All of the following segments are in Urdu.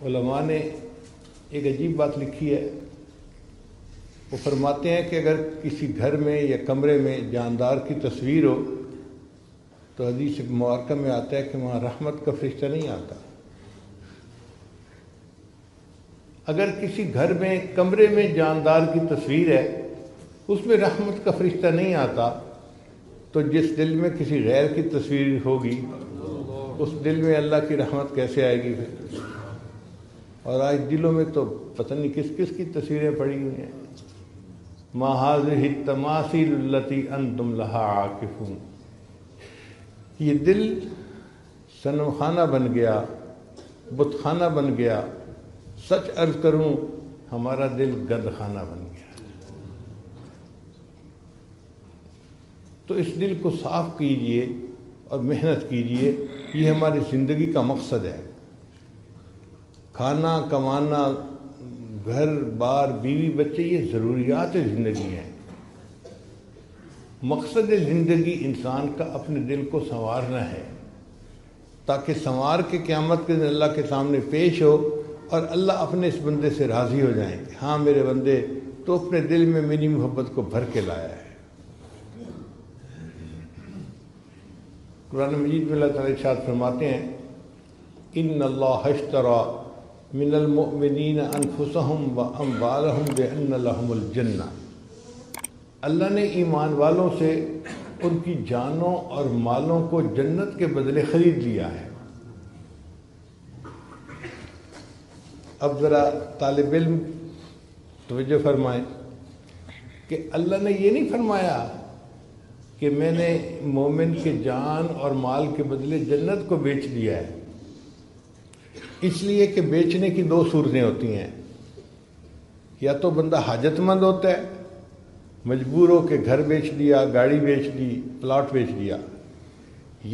علماء نے ایک عجیب بات لکھی ہے. وہ فرماتے ہیں کہ اگر کسی گھر میں یا کمرے میں جاندار کی تصویر ہو تو حدیث مبارکہ میں آتا ہے کہ وہاں رحمت کا فرشتہ نہیں آتا. اگر کسی گھر میں کمرے میں جاندار کی تصویر ہے اس میں رحمت کا فرشتہ نہیں آتا تو جس دل میں کسی غیر کی تصویر ہوگی اس دل میں اللہ کی رحمت کیسے آئے گی پھر؟ اور آج دلوں میں تو پتہ نہیں کس کس کی تصویریں پڑی ہوئی ہیں. ما هذه التماثيل التي انتم لها عاكفون. یہ دل صنم خانہ بن گیا، بت خانہ بن گیا. سچ عرض کروں ہمارا دل گند خانہ بن گیا. تو اس دل کو صاف کیجئے اور محنت کیجئے. یہ ہماری زندگی کا مقصد ہے. کھانا کمانا، گھر بار، بیوی بچے، یہ ضروریات زندگی ہیں. مقصد زندگی انسان کا اپنے دل کو سنوارنا ہے تاکہ سنوار کے قیامت کے دن اللہ کے سامنے پیش ہو اور اللہ اپنے اس بندے سے راضی ہو جائیں کہ ہاں میرے بندے تو اپنے دل میں میری محبت کو بھر کے لایا ہے. قرآن مجید میں اللہ تعالیٰ ارشاد فرماتے ہیں ان اللہ اشتری من المؤمنین انفسهم واموالهم بان لهم الجنہ. اللہ نے ایمان والوں سے ان کی جانوں اور مالوں کو جنت کے بدلے خرید لیا ہے. اب ذرا طالب علم توجہ فرمائیں کہ اللہ نے یہ نہیں فرمایا کہ میں نے مومن کے جان اور مال کے بدلے جنت کو بیچ دیا ہے. اس لیے کہ بیچنے کی دو صورتیں ہوتی ہیں. یا تو بندہ حاجت مند ہوتا ہے، مجبور ہو کے گھر بیچ دیا، گاڑی بیچ دی، پلاٹ بیچ دیا.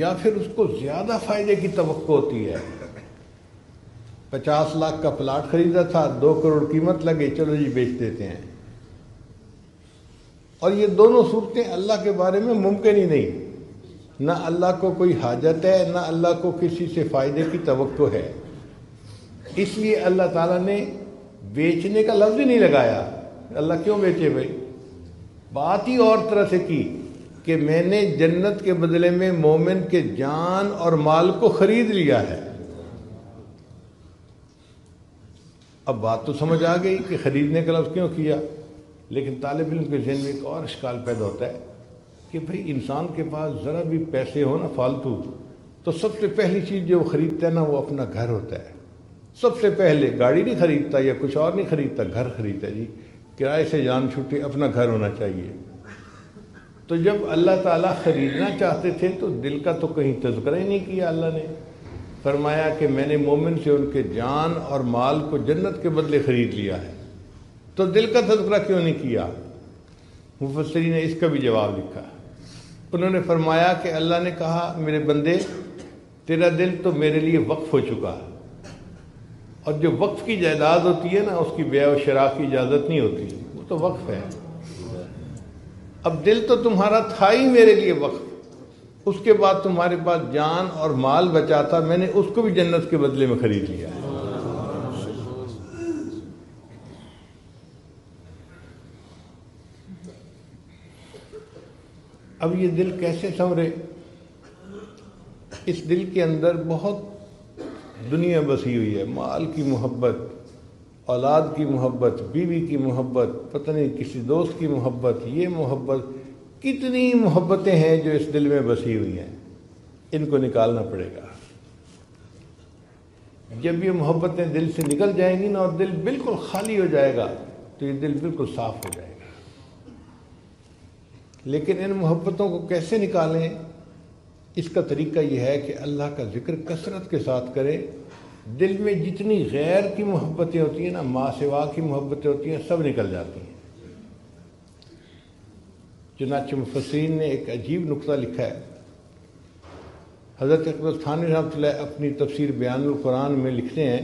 یا پھر اس کو زیادہ فائدے کی توقع ہوتی ہے. 50 لاکھ کا پلاٹ خریدا تھا، 2 کروڑ قیمت لگے، چلو جی بیچ دیتے ہیں. اور یہ دونوں صورتیں اللہ کے بارے میں ممکن ہی نہیں. نہ اللہ کو کوئی حاجت ہے، نہ اللہ کو کسی سے فائدے کی توقع ہے. اس لیے اللہ تعالیٰ نے بیچنے کا لفظ ہی نہیں لگایا. اللہ کیوں بیچے بھائی؟ بات ہی اور طرح سے کی کہ میں نے جنت کے بدلے میں مومن کے جان اور مال کو خرید لیا ہے. اب بات تو سمجھ آ گئی کہ خریدنے کا لفظ کیوں کیا. لیکن طالب علم کے ذہن میں ایک اور اشکال پیدا ہوتا ہے کہ بھئی انسان کے پاس ذرا بھی پیسے ہو نا فالتو تو سب سے پہلی چیز جو وہ خریدتا ہے نا وہ اپنا گھر ہوتا ہے. سب سے پہلے گاڑی نہیں خریدتا یا کچھ اور نہیں خریدتا، گھر خریدتا ہے. جی کرائے سے جان چھوٹے، اپنا گھر ہونا چاہیے. تو جب اللہ تعالیٰ خریدنا چاہتے تھے تو دل کا تو کہیں تذکرہ ہی نہیں کیا. اللہ نے فرمایا کہ میں نے مومن سے ان کے جان اور مال کو جنت کے بدلے خرید لیا ہے. تو دل کا تذکرہ کیوں نہیں کیا؟ مفسرین نے اس کا بھی جواب لکھا. انہوں نے فرمایا کہ اللہ نے کہا میرے بندے تیرا دل تو میرے لیے وقف ہو چکا ہے، اور جو وقف کی جائیداد ہوتی ہے نا اس کی بیع و شراء کی اجازت نہیں ہوتی، وہ تو وقف ہے. اب دل تو تمہارا تھا ہی میرے لیے وقف، اس کے بعد تمہارے پاس جان اور مال بچا تھا، میں نے اس کو بھی جنت کے بدلے میں خرید لیا ہے. اب یہ دل کیسے سنورے؟ اس دل کے اندر بہت دنیا بسی ہوئی ہے. مال کی محبت، اولاد کی محبت، بیوی کی محبت، پتہ نہیں کسی دوست کی محبت، یہ محبت، کتنی محبتیں ہیں جو اس دل میں بسی ہوئی ہیں. ان کو نکالنا پڑے گا. جب یہ محبتیں دل سے نکل جائیں گی نا اور دل بالکل خالی ہو جائے گا تو یہ دل بالکل صاف ہو جائے گا. لیکن ان محبتوں کو کیسے نکالیں؟ اس کا طریقہ یہ ہے کہ اللہ کا ذکر کثرت کے ساتھ کریں. دل میں جتنی غیر کی محبتیں ہوتی ہیں نا، ما سوا کی محبتیں ہوتی ہیں، سب نکل جاتی ہیں. چنانچہ مفسرین نے ایک عجیب نقطہ لکھا ہے. حضرت اقبال تھانوی رحمۃ اللہ اپنی تفسیر بیان القرآن میں لکھتے ہیں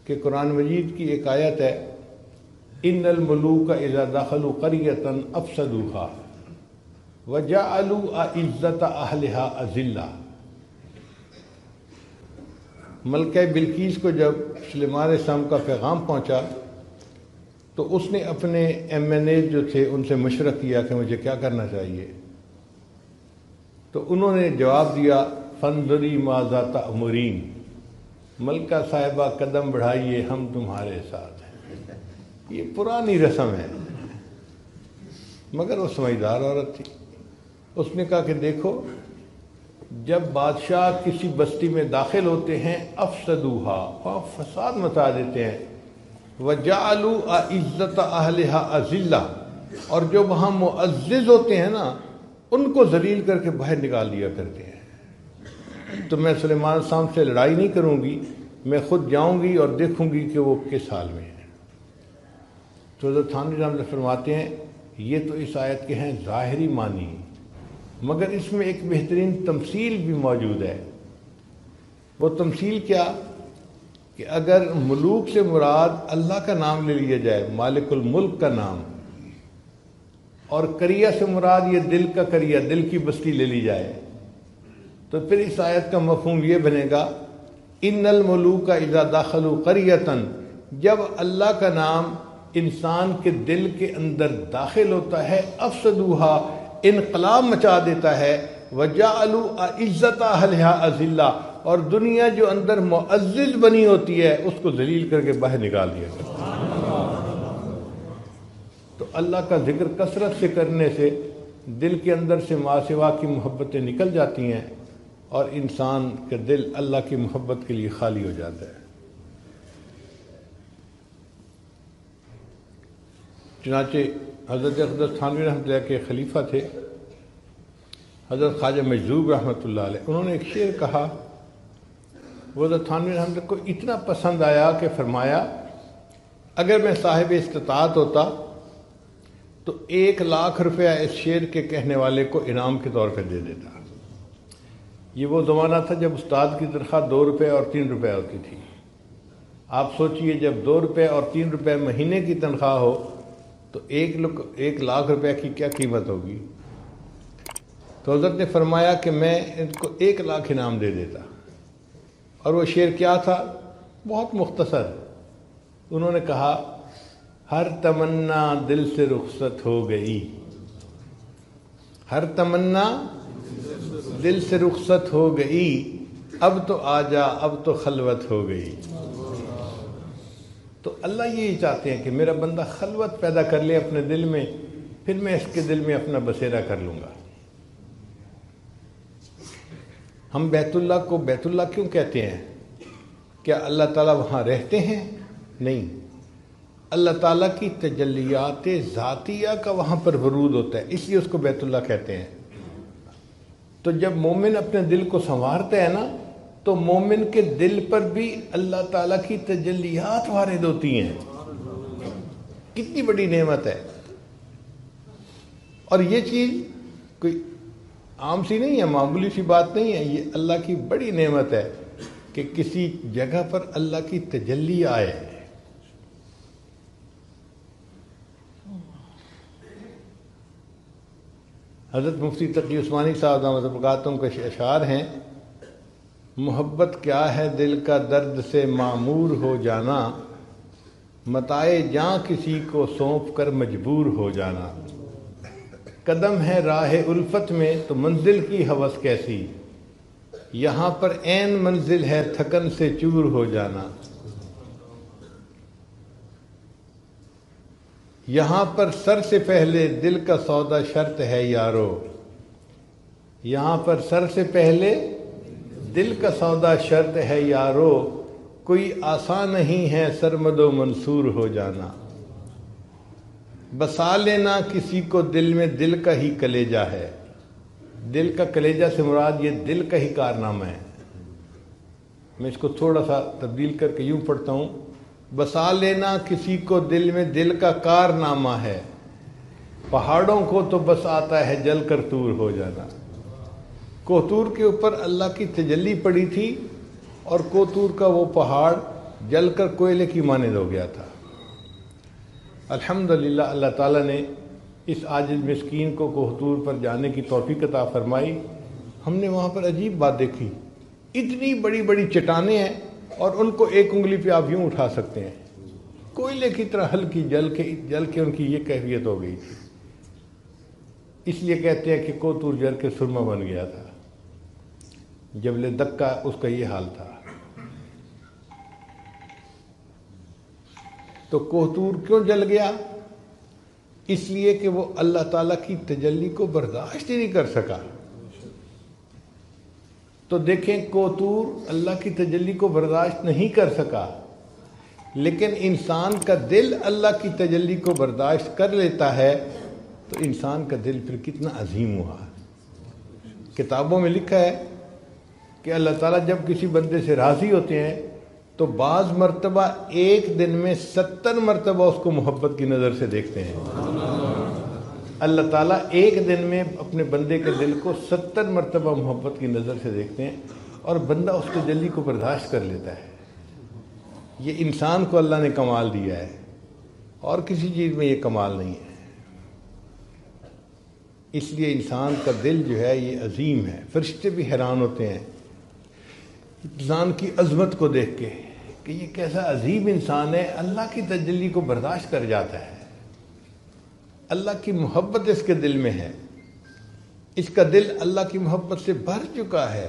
کہ قرآن مجید کی ایک آیت ہے ان الملوک اذا دخلوا قریۃ افسدوها وجعلوا اعزۃ اہلها اذلہ. ملکہ بلقیس کو جب سلیمان علیہ السلام کا پیغام پہنچا تو اس نے اپنے MNA جو تھے ان سے مشورہ کیا کہ مجھے کیا کرنا چاہیے. تو انہوں نے جواب دیا فانظری ماذا تأمرین، ملکہ صاحبہ قدم بڑھائیے ہم تمہارے ساتھ ہیں. یہ پرانی رسم ہے، مگر وہ سمجھدار عورت تھی. اس نے کہا کہ دیکھو، جب بادشاہ کسی بستی میں داخل ہوتے ہیں افسدوها، فساد مچا دیتے ہیں، وجعلوا عزت اہلھا اذلہ، اور جو وہاں معزز ہوتے ہیں نا ان کو ذلیل کر کے باہر نکال دیا کرتے ہیں. تو میں سلیمان السلام سے لڑائی نہیں کروں گی، میں خود جاؤں گی اور دیکھوں گی کہ وہ کس حال میں ہے. تو حضرت تھانوی رحمۃ اللہ فرماتے ہیں یہ تو اس آیت کے ہیں ظاہری معنی، مگر اس میں ایک بہترین تمثیل بھی موجود ہے. وہ تمثیل کیا کہ اگر ملوک سے مراد اللہ کا نام لے لیا جائے، مالک الملک کا نام، اور قریہ سے مراد یہ دل کا قریہ، دل کی بستی لے لی جائے، تو پھر اس آیت کا مفہوم یہ بنے گا ان الملوک اذا دخلوا قریۃ، جب اللہ کا نام انسان کے دل کے اندر داخل ہوتا ہے افسدوها، انقلاب مچا دیتا ہے، وجعلوا عزت اہلھا اذلہ، اور دنیا جو اندر معزز بنی ہوتی ہے اس کو ذلیل کر کے باہر نکال دیا کرتا ہے. تو اللہ کا ذکر کثرت سے کرنے سے دل کے اندر سے ما سوا کی محبتیں نکل جاتی ہیں اور انسان کا دل اللہ کی محبت کے لیے خالی ہو جاتا ہے. چنانچہ حضرت اقدس تھانوی رحمۃ اللہ کے خلیفہ تھے حضرت خواجہ مجذوب رحمۃ اللہ علیہ، انہوں نے ایک شعر کہا، وہ حضرت تھانوی رحمۃ اللہ کو اتنا پسند آیا کہ فرمایا اگر میں صاحب استطاعت ہوتا تو 1,00,000 روپیہ اس شعر کے کہنے والے کو انعام کے طور پہ دے دیتا. یہ وہ زمانہ تھا جب استاد کی تنخواہ 2 روپے اور 3 روپے ہوتی تھی. آپ سوچئے جب 2 روپے اور 3 روپے مہینے کی تنخواہ ہو تو 1,00,000 روپے کی کیا قیمت ہوگی. تو حضرت نے فرمایا کہ میں ان کو 1,00,000 انعام دے دیتا. اور وہ شعر کیا تھا؟ بہت مختصر. انہوں نے کہا ہر تمنا دل سے رخصت ہو گئی، ہر تمنا دل سے رخصت ہو گئی، اب تو آ جا اب تو خلوت ہو گئی. تو اللہ یہی چاہتے ہیں کہ میرا بندہ خلوت پیدا کر لے اپنے دل میں، پھر میں اس کے دل میں اپنا بسیرا کر لوں گا. ہم بیت اللہ کو بیت اللہ کیوں کہتے ہیں؟ کیا اللہ تعالیٰ وہاں رہتے ہیں؟ نہیں، اللہ تعالیٰ کی تجلیات ذاتیہ کا وہاں پر ورود ہوتا ہے، اس لیے اس کو بیت اللہ کہتے ہیں. تو جب مومن اپنے دل کو سنوارتا ہے نا تو مومن کے دل پر بھی اللہ تعالیٰ کی تجلیات وارد ہوتی ہیں. کتنی بڑی نعمت ہے. اور یہ چیز کوئی عام سی نہیں ہے، معمولی سی بات نہیں ہے، یہ اللہ کی بڑی نعمت ہے کہ کسی جگہ پر اللہ کی تجلی آئے. حضرت مفتی تقی عثمانی صاحب دامت برکاتہم کے اشعار ہیں، محبت کیا ہے دل کا درد سے معمور ہو جانا، متائے جاں کسی کو سونپ کر مجبور ہو جانا. قدم ہے راہ الفت میں تو منزل کی ہوس کیسی، یہاں پر عین منزل ہے تھکن سے چور ہو جانا. یہاں پر سر سے پہلے دل کا سودا شرط ہے یارو، یہاں پر سر سے پہلے دل کا سودا شرط ہے یارو، کوئی آسان نہیں ہے سرمد و منصور ہو جانا. بسا لینا کسی کو دل میں دل کا ہی کلیجہ ہے. دل کا کلیجہ سے مراد یہ دل کا ہی کارنامہ ہے. میں اس کو تھوڑا سا تبدیل کر کے یوں پڑھتا ہوں، بسا لینا کسی کو دل میں دل کا کارنامہ ہے، پہاڑوں کو تو بس آتا ہے جل کر طور ہو جانا. کوہتور کے اوپر اللہ کی تجلی پڑی تھی اور کوہتور کا وہ پہاڑ جل کر کوئلے کی مانند ہو گیا تھا. الحمدللہ اللہ تعالیٰ نے اس عاجز مسکین کو کوہتور پر جانے کی توفیق عطا فرمائی. ہم نے وہاں پر عجیب بات دیکھی، اتنی بڑی بڑی چٹانیں ہیں اور ان کو ایک انگلی پہ آپ یوں اٹھا سکتے ہیں، کوئلے کی طرح ہلکی جل کے ان کی یہ کیفیت ہو گئی تھی۔ اس لیے کہتے ہیں کہ کوتور جل کے سرما بن گیا تھا۔ جبل دکا اس کا یہ حال تھا۔ تو کوتور کیوں جل گیا؟ اس لیے کہ وہ اللہ تعالیٰ کی تجلی کو برداشت ہی نہیں کر سکا۔ تو دیکھیں، کوتور اللہ کی تجلی کو برداشت نہیں کر سکا، لیکن انسان کا دل اللہ کی تجلی کو برداشت کر لیتا ہے، تو انسان کا دل پھر کتنا عظیم ہوا۔ کتابوں میں لکھا ہے کہ اللہ تعالیٰ جب کسی بندے سے راضی ہوتے ہیں تو بعض مرتبہ ایک دن میں 70 مرتبہ اس کو محبت کی نظر سے دیکھتے ہیں۔ اللہ تعالیٰ ایک دن میں اپنے بندے کے دل کو 70 مرتبہ محبت کی نظر سے دیکھتے ہیں، اور بندہ اس تجلی کو برداشت کر لیتا ہے۔ یہ انسان کو اللہ نے کمال دیا ہے، اور کسی چیز میں یہ کمال نہیں ہے۔ اس لیے انسان کا دل جو ہے یہ عظیم ہے۔ فرشتے بھی حیران ہوتے ہیں انسان کی عظمت کو دیکھ کے کہ یہ کیسا عظیم انسان ہے، اللہ کی تجلی کو برداشت کر جاتا ہے، اللہ کی محبت اس کے دل میں ہے، اس کا دل اللہ کی محبت سے بھر چکا ہے۔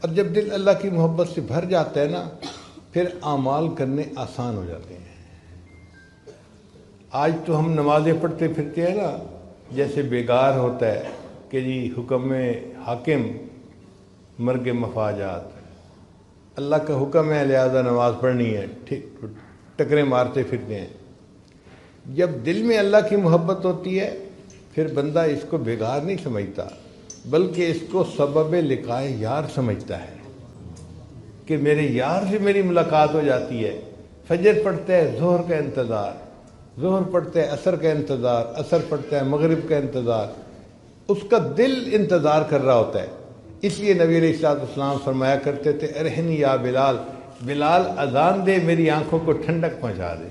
اور جب دل اللہ کی محبت سے بھر جاتا ہے نا، پھر اعمال کرنے آسان ہو جاتے ہیں۔ آج تو ہم نمازیں پڑھتے پھرتے ہیں نا، جیسے بیگار ہوتا ہے کہ جی حکم حاکم مرگ مفاجات، اللہ کا حکم ہے لہذا نماز پڑھنی ہے، ٹھیک ٹکرے مارتے پھرتے ہیں۔ جب دل میں اللہ کی محبت ہوتی ہے پھر بندہ اس کو بیگار نہیں سمجھتا، بلکہ اس کو سبب لقائے یار سمجھتا ہے کہ میرے یار سے میری ملاقات ہو جاتی ہے۔ فجر پڑھتا ہے ظہر کا انتظار، ظہر پڑھتا ہے عصر کا انتظار، عصر پڑھتا ہے مغرب کا انتظار، اس کا دل انتظار کر رہا ہوتا ہے۔ اس لیے نبی علیہ الصلوۃ والسلام فرمایا کرتے تھے، ارحنی یا بلال، بلال اذان دے میری آنکھوں کو ٹھنڈک پہنچا دے۔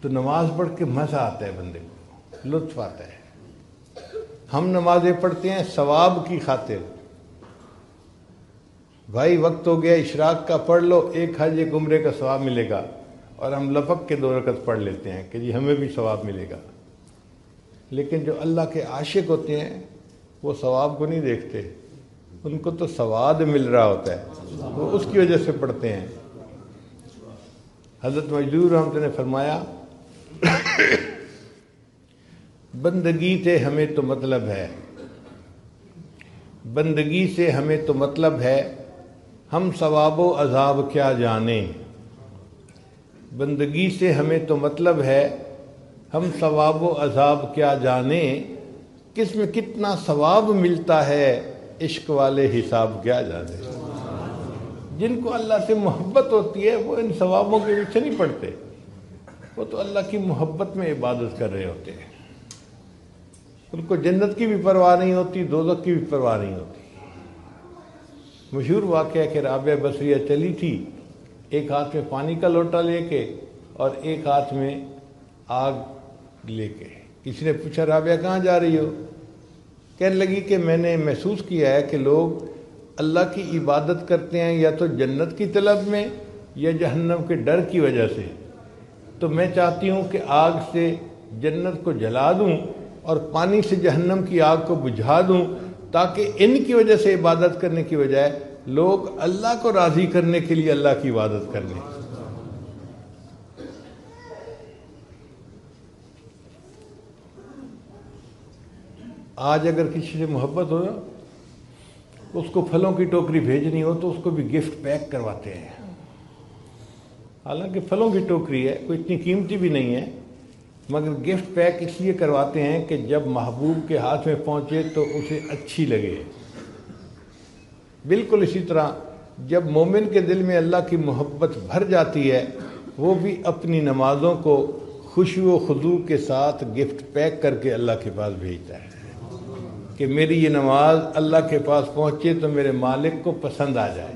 تو نماز پڑھ کے مزہ آتا ہے، بندے کو لطف آتا ہے۔ ہم نمازیں پڑھتے ہیں ثواب کی خاطر، بھائی وقت ہو گیا اشراق کا، پڑھ لو، ایک حج ایک عمرے کا ثواب ملے گا، اور ہم لپک کے 2 رکعت پڑھ لیتے ہیں کہ جی ہمیں بھی ثواب ملے گا۔ لیکن جو اللہ کے عاشق ہوتے ہیں وہ ثواب کو نہیں دیکھتے، ان کو تو سواد مل رہا ہوتا ہے، وہ اس کی وجہ سے پڑھتے ہیں۔ حضرت مجدور رحمۃ اللہ نے فرمایا، بندگی سے ہمیں تو مطلب ہے، بندگی سے ہمیں تو مطلب ہے، ہم ثواب و عذاب کیا جانیں۔ بندگی سے ہمیں تو مطلب ہے، ہم ثواب و عذاب کیا جانیں، کس میں کتنا ثواب ملتا ہے، عشق والے حساب کیا جانے۔ جن کو اللہ سے محبت ہوتی ہے وہ ان ثوابوں کے پیچھے نہیں پڑتے، وہ تو اللہ کی محبت میں عبادت کر رہے ہوتے ہیں، ان کو جنت کی بھی پرواہ نہیں ہوتی، دوزخ کی بھی پرواہ نہیں ہوتی۔ مشہور واقعہ کہ رابعہ بصریہ چلی تھی، ایک ہاتھ میں پانی کا لوٹا لے کے اور ایک ہاتھ میں آگ لے کے۔ کسی نے پوچھا رابعہ کہاں جا رہی ہو؟ کہنے لگی کہ میں نے محسوس کیا ہے کہ لوگ اللہ کی عبادت کرتے ہیں یا تو جنت کی طلب میں یا جہنم کے ڈر کی وجہ سے، تو میں چاہتی ہوں کہ آگ سے جنت کو جلا دوں اور پانی سے جہنم کی آگ کو بجھا دوں، تاکہ ان کی وجہ سے عبادت کرنے کی بجائے لوگ اللہ کو راضی کرنے کے لیے اللہ کی عبادت کرنے۔ آج اگر کسی سے محبت ہو نا، اس کو پھلوں کی ٹوکری بھیجنی ہو تو اس کو بھی گفٹ پیک کرواتے ہیں، حالانکہ پھلوں کی ٹوکری ہے، کوئی اتنی قیمتی بھی نہیں ہے، مگر گفٹ پیک اس لیے کرواتے ہیں کہ جب محبوب کے ہاتھ میں پہنچے تو اسے اچھی لگے۔ بالکل اسی طرح جب مومن کے دل میں اللہ کی محبت بھر جاتی ہے، وہ بھی اپنی نمازوں کو خشوع و خضوع کے ساتھ گفٹ پیک کر کے اللہ کے پاس بھیجتا ہے کہ میری یہ نماز اللہ کے پاس پہنچے تو میرے مالک کو پسند آ جائے۔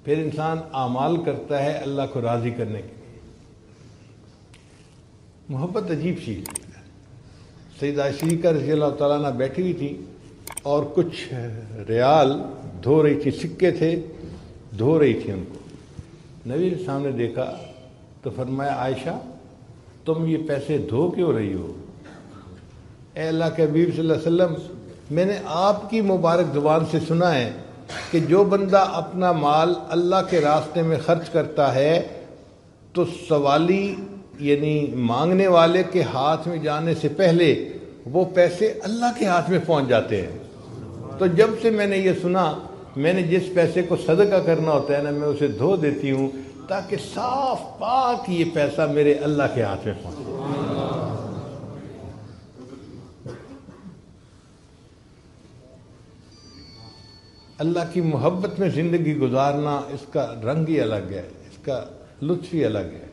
پھر انسان اعمال کرتا ہے اللہ کو راضی کرنے کے لیے۔ محبت عجیب چیز ہے۔ سیدہ عائشہ رضی اللہ تعالیٰ عنہ بیٹھی ہوئی تھی، اور کچھ ریال دھو رہی تھی، سکے تھے، دھو رہی تھی ان کو۔ نبی کے سامنے دیکھا تو فرمایا عائشہ تم یہ پیسے دھو کیوں رہی ہو؟ اے اللہ کے حبیب صلی اللہ علیہ وسلم، میں نے آپ کی مبارک زبان سے سنا ہے کہ جو بندہ اپنا مال اللہ کے راستے میں خرچ کرتا ہے تو سوالی یعنی مانگنے والے کے ہاتھ میں جانے سے پہلے وہ پیسے اللہ کے ہاتھ میں پہنچ جاتے ہیں۔ تو جب سے میں نے یہ سنا، میں نے جس پیسے کو صدقہ کرنا ہوتا ہے نا، میں اسے دھو دیتی ہوں تاکہ صاف پاک یہ پیسہ میرے اللہ کے ہاتھ میں پہنچے۔ اللہ کی محبت میں زندگی گزارنا اس کا رنگ ہی الگ ہے، اس کا لطف ہی الگ ہے۔